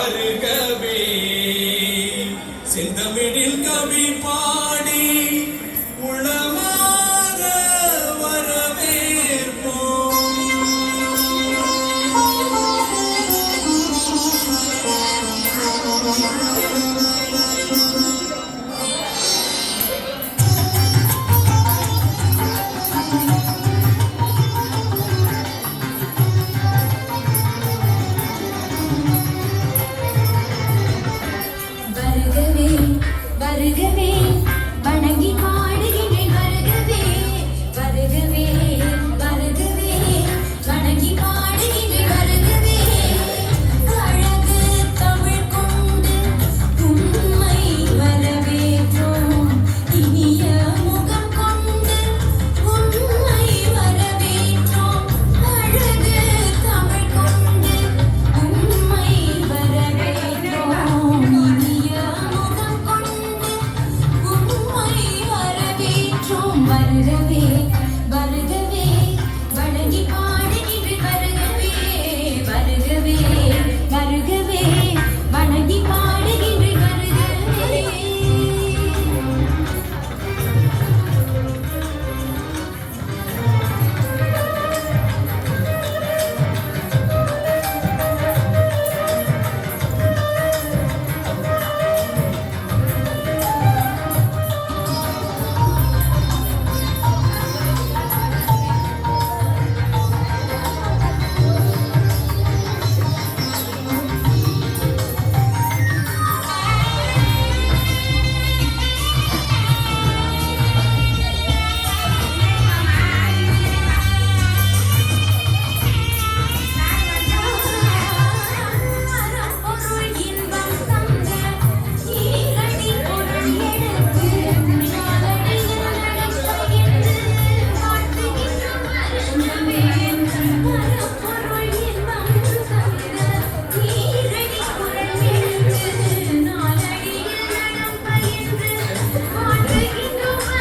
வருகவே செந்தமிழில் கவி பாடி உளமாற வரவேற்போம். வருகவே வணங்கி பாடுகின்றேன் வருகவே வருகவே வருகவே வணங்கி பாடுகின்றேன் வருகவே அழகு தமிழ் கொண்டு உண்மை வரவேற்றோம் இனிய முகம் கொண்டு உண்மை வரவேற்றோம் அழகு தமிழ் கொண்டு உண்மை வரவேற்றோம் இனிய முகம் கொண்டு உண்மை வரவேற்றோம் வருகவே வருகவே வணங்கி பாடுகின்றேன் வருகவே வருகவே வருகவே வணங்கி பாடுகின்றேன் வருகவே. அறப்பொருள் இன்பம் தந்த ஈரடி பொருள் எடுத்து நாளடியில் நடப்பகின்று வாழ்த்துகின்றோம் வருகவே அறப்பொருள் இன்பம் தந்த ஈரடி பொருள் எடுத்து நாளடியில் நடப்பகின்று வாழ்த்துகின்றோம்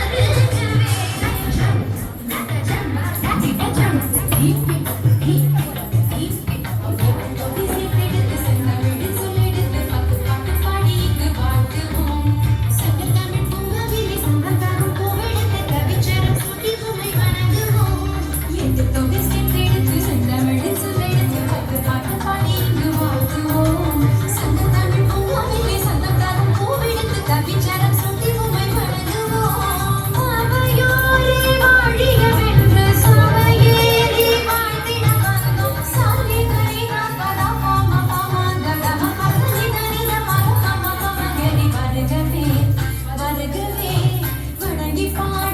வருகவே வணங்கி பாட